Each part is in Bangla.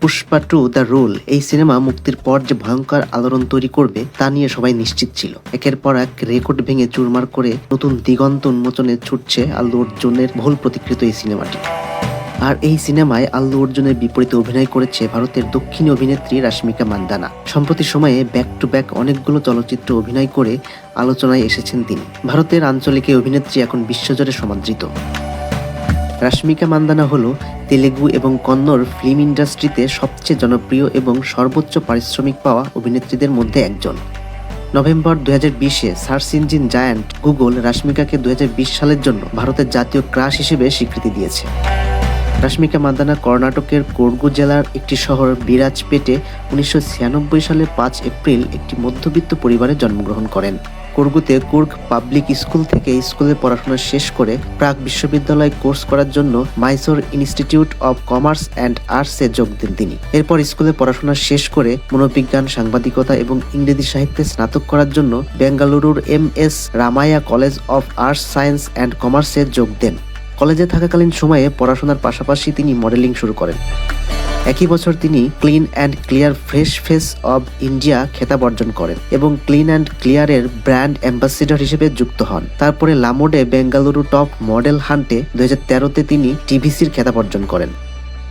পুষ্পা 2 দ্য রুল এই সিনেমা মুক্তির পর যে ভয়ঙ্কর আলোড়ন তৈরি করবে তা নিয়ে সবাই নিশ্চিত ছিল। একের পর এক রেকর্ড ভেঙে চুরমার করে নতুন দিগন্ত উন্মোচনে ছুটছে আল্লু অর্জুনের বহুল প্রতীক্ষিত এই সিনেমাটি। আর এই সিনেমায় আল্লু অর্জুনের বিপরীতে অভিনয় করেছে ভারতের দক্ষিণী অভিনেত্রী রাশমিকা মান্দানা। সম্প্রতি সময়ে ব্যাক টু ব্যাক অনেকগুলো চলচ্চিত্রে অভিনয় করে আলোচনায় এসেছেন তিনি। ভারতের আঞ্চলিক এই অভিনেত্রী এখন বিশ্বজুড়ে সমাদৃত। রাশমিকা মান্দানা হলো তেলেগু এবং কন্নড় ফিল্ম ইন্ডাস্ট্রিতে সবচেয়ে জনপ্রিয় এবং সর্বোচ্চ পারিশ্রমিক পাওয়া অভিনেত্রীদের মধ্যে একজন। নভেম্বর 2020-এ সার্চ ইঞ্জিন জায়ান্ট গুগল রাশমিকাকে 2020 সালের জন্য ভারতের জাতীয় ক্রাশ হিসেবে স্বীকৃতি দিয়েছে। রাশমিকা মান্দানা কর্ণাটকের কোডগু জেলার একটি শহর বিরাজপেটে 1996 সালের 5 এপ্রিল একটি মধ্যবিত্ত পরিবারে জন্মগ্রহণ করেন। কোডগুতে কুর্গ পাবলিক স্কুল থেকে স্কুলে পড়াশোনা শেষ করে প্রাক বিশ্ববিদ্যালয় কোর্স করার জন্য Mysore Institute of Commerce and আর্টসে যোগ দেন তিনি। এরপর স্কুলে পড়াশোনা শেষ করে মনোবিজ্ঞান, সাংবাদিকতা এবং ইংরেজি সাহিত্যে স্নাতক করার জন্য বেঙ্গালুরুর MS Ramaiah College of Arts, Science and কমার্সে যোগ দেন। কলেজে থাকাকালীন সময়ে পড়াশোনার পাশাপাশি তিনি মডেলিং শুরু করেন। একই বছর তিনি clean and clear fresh face of India খেতাব অর্জন করেন এবং ক্লিন অ্যান্ড ক্লিয়ারের ব্র্যান্ড অ্যাম্বাসিডর হিসেবে যুক্ত হন। তারপরে লামোডে বেঙ্গালুরু টপ মডেল হান্টে 2013-তে তিনি TVCর খেতাব অর্জন করেন।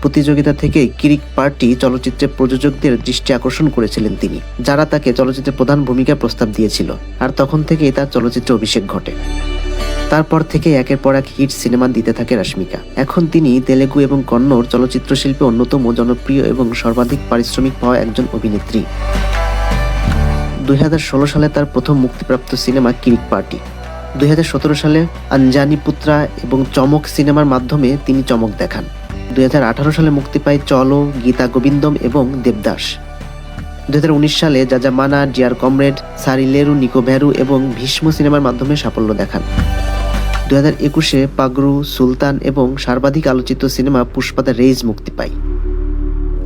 প্রতিযোগিতা থেকে কিরিক পার্টি চলচ্চিত্রে প্রযোজকদের দৃষ্টি আকর্ষণ করেছিলেন তিনি, যারা তাকে চলচ্চিত্রের প্রধান ভূমিকার প্রস্তাব দিয়েছিল। আর তখন থেকেই তার চলচ্চিত্রে অভিষেক ঘটে। তারপর থেকে একের পর এক হিট সিনেমা দিতে থাকে রাশমিকা। এখন তিনি তেলেগু এবং কন্নড় চলচ্চিত্র শিল্পে অন্যতম জনপ্রিয় এবং সর্বাধিক পারিশ্রমিক পাওয়া একজন অভিনেত্রী। 2016 সালে তার প্রথম মুক্তিপ্রাপ্ত সিনেমা কিরিক পার্টি। 2017 সালে আঞ্জানি পুত্রা এবং চমক সিনেমার মাধ্যমে তিনি চমক দেখান। 2018 সালে মুক্তি পায় চলো, গীতা গোবিন্দম এবং দেবদাস। 2019 সালে যাযামানা, ডিয়ার কমরেড, সারিলেরু নিকো ভেরু এবং ভীষ্ম সিনেমার মাধ্যমে সাফল্য দেখান। 2021-এ পাগরু, সুলতান এবং সর্বাধিক আলোচিত সিনেমা পুষ্পা দ্য রেইজ মুক্তি পায়।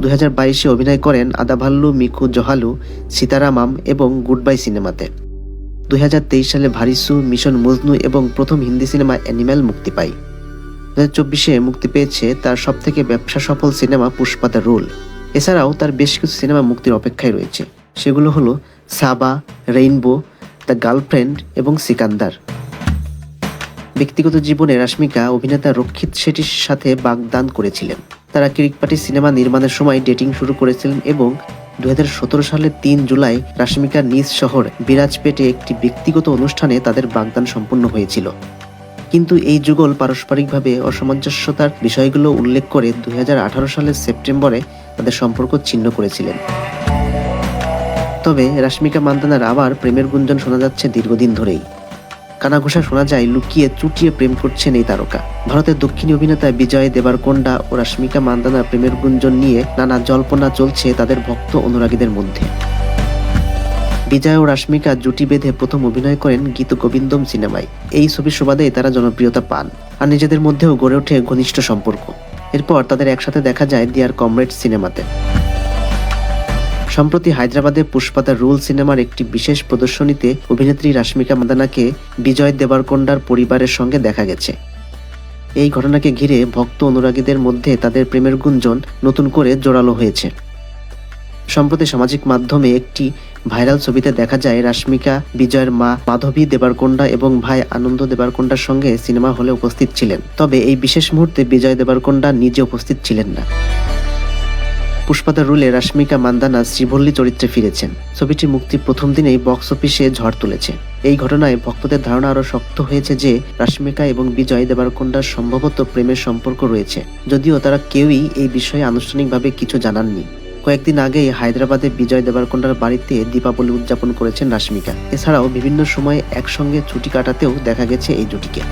2022-এ অভিনয় করেন আদাভাল্লু, মিখু জহালু, সীতারামাম এবং গুড বাই সিনেমাতে। 2023 সালে ভারিসু, মিশন মজনু এবং প্রথম হিন্দি সিনেমা অ্যানিম্যাল মুক্তি পায়। 2024-এ মুক্তি পেয়েছে তার সবথেকে ব্যবসা সফল সিনেমা পুষ্পা দ্য রুল। এছাড়াও তার বেশ কিছু সিনেমা মুক্তির অপেক্ষায় রয়েছে। সেগুলো হলো সাবা, রেইনবো, দ্য গার্লফ্রেন্ড এবং সিকান্দার। ব্যক্তিগত জীবনে রাশমিকা অভিনেতা রক্ষিত শেট্টির সাথে বাগদান করেছিলেন। তারা কিরিক পার্টি সিনেমা নির্মাণের সময় ডেটিং শুরু করেছিলেন এবং 2017 সালের 3 জুলাই রাশমিকার নিজ শহর বিরাজপেটে একটি ব্যক্তিগত অনুষ্ঠানে তাদের বাগদান সম্পন্ন হয়েছিল। কিন্তু এই যুগল পারস্পরিকভাবে অসামঞ্জস্যতার বিষয়গুলো উল্লেখ করে 2018 সালের সেপ্টেম্বরে তাদের সম্পর্ক ছিন্ন করেছিলেন। তবে রাশমিকা মান্দানার আবার প্রেমের গুঞ্জন শোনা যাচ্ছে দীর্ঘদিন ধরেই। কানাঘুষা শোনা যায় লুকিয়ে চুটিয়ে প্রেম করছেন এই তারকা। ভারতের দক্ষিণী অভিনেতা বিজয় দেবারকোন্ডা ও রাশমিকা মান্দানার প্রেমের গুঞ্জন নিয়ে নানা জল্পনা চলছে তাদের ভক্ত অনুরাগীদের মধ্যে। বিজয় ও রাশমিকা জুটি বেঁধে প্রথম অভিনয় করেন গীত গোবিন্দম সিনেমায়। এই ছবির সুবাদে তারা জনপ্রিয়তা পান আর নিজেদের মধ্যেও গড়ে ওঠে ঘনিষ্ঠ সম্পর্ক। এরপর তাদের একসাথে দেখা যায় ডিয়ার কমরেড সিনেমাতে। সম্প্রতি হায়দ্রাবাদে পুষ্পা দ্য রুল সিনেমার একটি বিশেষ প্রদর্শনীতে অভিনেত্রী রাশমিকা মান্দানাকে বিজয় দেবারকোন্ডার পরিবারের সঙ্গে দেখা গেছে। এই ঘটনাকে ঘিরে ভক্ত অনুরাগীদের মধ্যে তাদের প্রেমের গুঞ্জন নতুন করে জোরালো হয়েছে। সম্প্রতি সামাজিক মাধ্যমে একটি ভাইরাল ছবিতে দেখা যায় রাশমিকা বিজয়ের মা মাধবী দেবারকোন্ডা এবং ভাই আনন্দ দেবারকোন্ডার সঙ্গে সিনেমা হলে উপস্থিত ছিলেন। তবে এই বিশেষ মুহূর্তে বিজয় দেবারকোন্ডা নিজে উপস্থিত ছিলেন না। পুষ্পা দ্য রুলে রাশমিকা মান্দানা শ্রীবল্লী চরিত্রে ফিরেছেন। ছবিটি মুক্তির প্রথম দিনেই বক্স অফিসে ঝড় তুলেছে। এই ঘটনায় ভক্তদের ধারণা আরও শক্ত হয়েছে যে রাশমিকা এবং বিজয় দেবারকোন্ডার সম্ভবত প্রেমের সম্পর্ক রয়েছে, যদিও তারা কেউই এই বিষয়ে আনুষ্ঠানিকভাবে কিছু জানাননি। কয়েকদিন আগেই হায়দ্রাবাদে বিজয় দেবারকোন্ডার বাড়িতে দীপাবলি উদযাপন করেছেন রাশমিকা। এছাড়াও বিভিন্ন সময়ে একসঙ্গে ছুটি কাটাতেও দেখা গেছে এই জুটিকে।